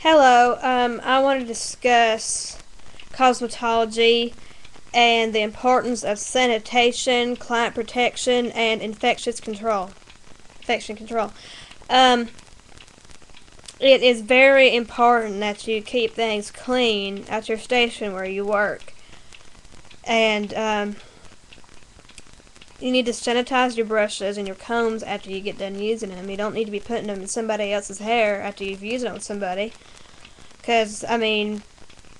Hello, I want to discuss cosmetology and the importance of sanitation, client protection, and infection control. Um, it is very important that you keep things clean at your station where you work, and you need to sanitize your brushes and your combs after you get done using them. You don't need to be putting them in somebody else's hair after you've used it on somebody, because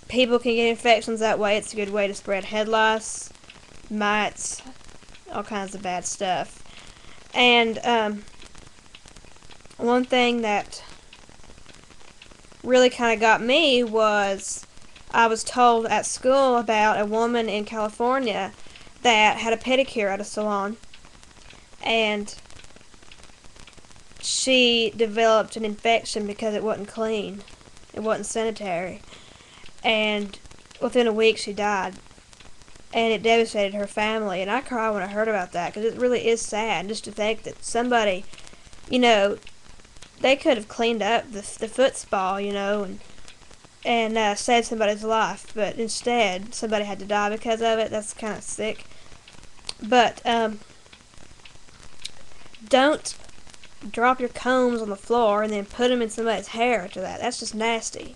people can get infections that way. It's a good way to spread head lice, mites, all kinds of bad stuff. And one thing that really kind of got me was I was told at school about a woman in California that had a pedicure at a salon, and she developed an infection because it wasn't clean. It wasn't sanitary. And within a week she died. And it devastated her family. And I cried when I heard about that, because it really is sad just to think that somebody, you know, they could have cleaned up the foot spa, and saved somebody's life. But instead, somebody had to die because of it. That's kind of sick. But don't drop your combs on the floor and then put them in somebody's hair after that. That's just nasty.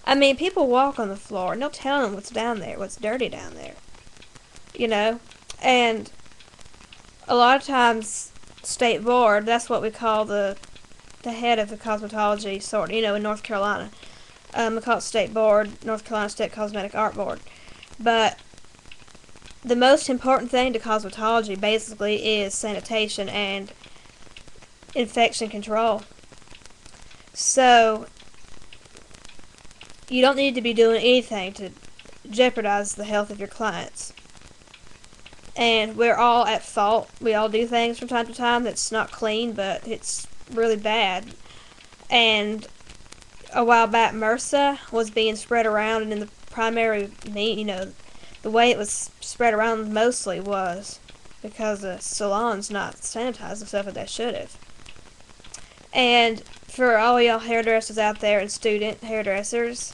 People walk on the floor and they'll tell them what's down there, what's dirty down there, and a lot of times state board, that's what we call the head of the cosmetology sort, in North Carolina. We call it state board, North Carolina State Cosmetic Art Board. But the most important thing to cosmetology basically is sanitation and infection control. So you don't need to be doing anything to jeopardize the health of your clients. And we're all at fault. We all do things from time to time that's not clean, but it's really bad. And a while back, MRSA was being spread around, and in the primary, the way it was spread around mostly was because the salons not sanitized the stuff that they should have. And for all y'all hairdressers out there and student hairdressers,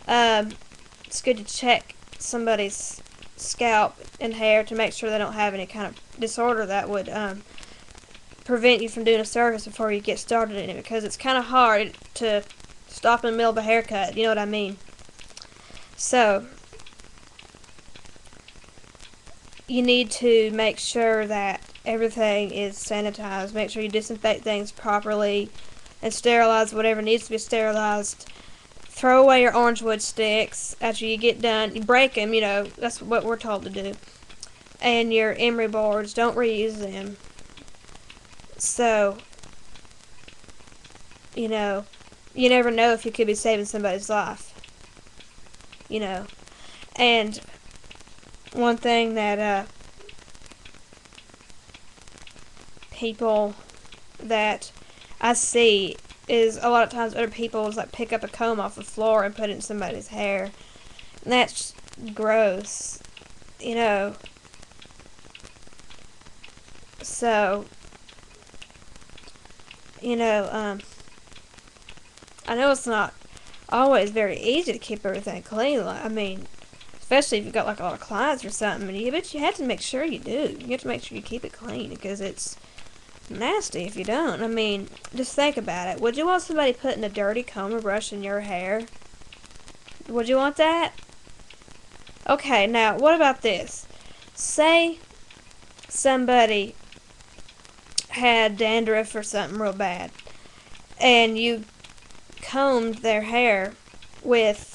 it's good to check somebody's scalp and hair to make sure they don't have any kind of disorder that would prevent you from doing a service before you get started in it, because it's kind of hard to stop in the middle of a haircut, you know what I mean? So you need to make sure that everything is sanitized. Make sure you disinfect things properly and sterilize whatever needs to be sterilized. Throw away your orange wood sticks after you get done. You break them, that's what we're told to do. And your emery boards, don't reuse them. So, you never know if you could be saving somebody's life. And one thing that people that I see is a lot of times other people just pick up a comb off the floor and put it in somebody's hair, and that's gross, So, I know it's not always very easy to keep everything clean. Especially if you've got a lot of clients or something, but you have to make sure you do. You have to make sure you keep it clean, because it's nasty if you don't. Just think about it. Would you want somebody putting a dirty comb or brush in your hair? Would you want that? Okay, now what about this? Say somebody had dandruff or something real bad, and you combed their hair with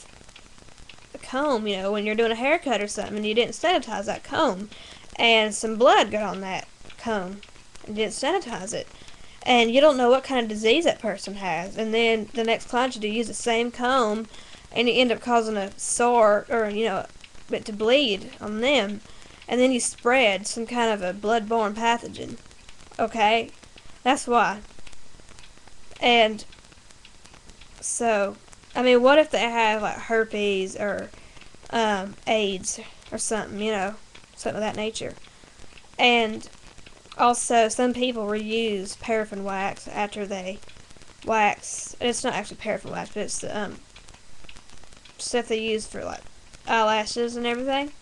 a comb, when you're doing a haircut or something, and you didn't sanitize that comb, and some blood got on that comb, and didn't sanitize it, and you don't know what kind of disease that person has, and then the next client you do use the same comb, and you end up causing a sore, or it to bleed on them, and then you spread some kind of a blood-borne pathogen. Okay, that's why. And so, what if they have herpes or AIDS or something, something of that nature? And also, some people reuse paraffin wax after they wax. It's not actually paraffin wax, but it's stuff they use for like eyelashes and everything.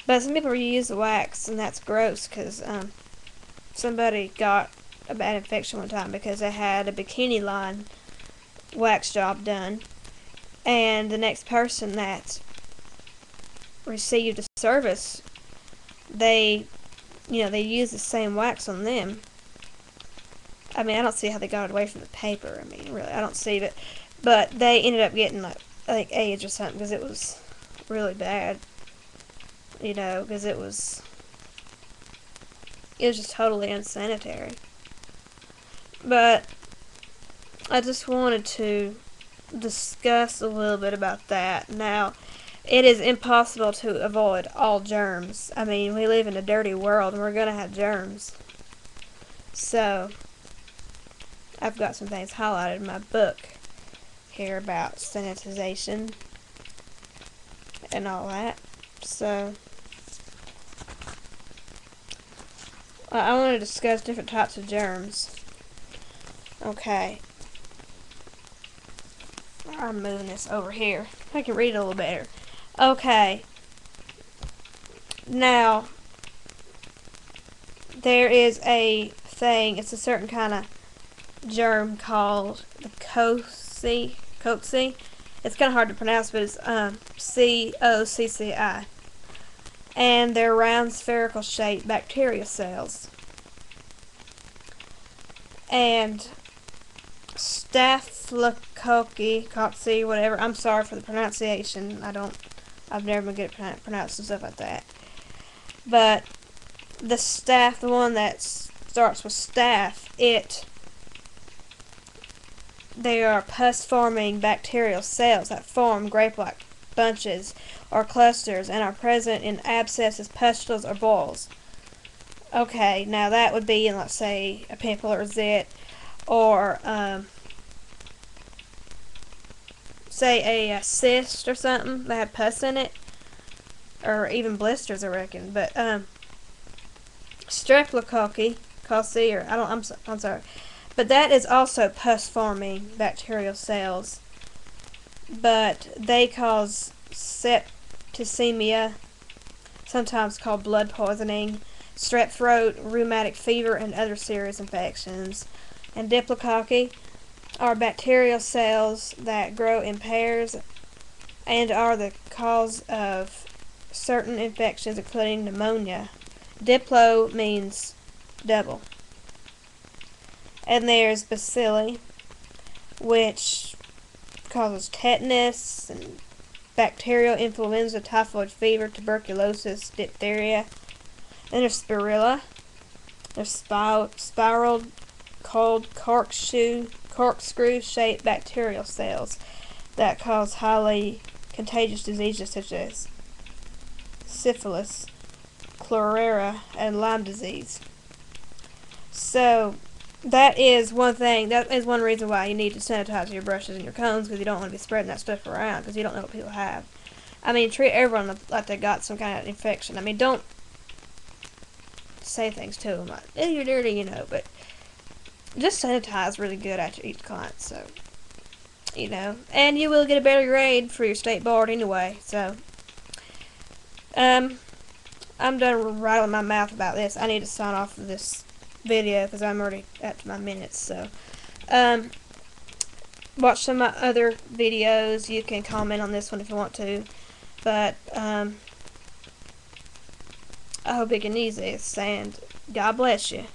But some people use the wax, and that's gross because somebody got a bad infection one time because they had a bikini line wax job done, and the next person that received a service, they use the same wax on them. I mean, I don't see how they got it away from the paper. I mean, really, I don't see it. But they ended up getting like AIDS or something because it was really bad. Because it was just totally unsanitary. But I just wanted to discuss a little bit about that. Now, it is impossible to avoid all germs. I mean, we live in a dirty world and we're going to have germs. So, I've got some things highlighted in my book here about sanitization and all that. So, I want to discuss different types of germs. Okay. I'm moving this over here. I can read it a little better. Okay. Now, there is a thing, it's a certain kind of germ called the cocci. It's kind of hard to pronounce, but it's cocci. And they're round spherical shaped bacterial cells. And Staphylococcus, whatever. I'm sorry for the pronunciation. I've never been good at pronouncing stuff like that. But the one that starts with staph, they are pus-forming bacterial cells that form grape-like bunches or clusters and are present in abscesses, pustules, or boils. Okay, now that would be in, let's say, a pimple or a zit, or say a cyst or something that had pus in it, or even blisters, I reckon. But Streptococcus, I'm sorry, but that is also pus-forming bacterial cells, but they cause septicemia, sometimes called blood poisoning, strep throat, rheumatic fever, and other serious infections. And Diplococci are bacterial cells that grow in pairs and are the cause of certain infections, including pneumonia. Diplo means double. And there's bacilli, which causes tetanus and bacterial influenza, typhoid fever, tuberculosis, diphtheria. Then there's spirilla. There's spiraled, cold, corkscrew-shaped bacterial cells that cause highly contagious diseases such as syphilis, cholera, and Lyme disease. So, that is one thing. That is one reason why you need to sanitize your brushes and your combs, because you don't want to be spreading that stuff around, because you don't know what people have. I mean, treat everyone like they got some kind of infection. I mean, don't say things to them like, "Oh, you're dirty," but just sanitize really good after each client. So, and you will get a better grade for your state board anyway. So, I'm done rattling my mouth about this. I need to sign off of this video because I'm already up to my minutes. So, watch some of my other videos. You can comment on this one if you want to. But, I hope you can use this, and God bless you.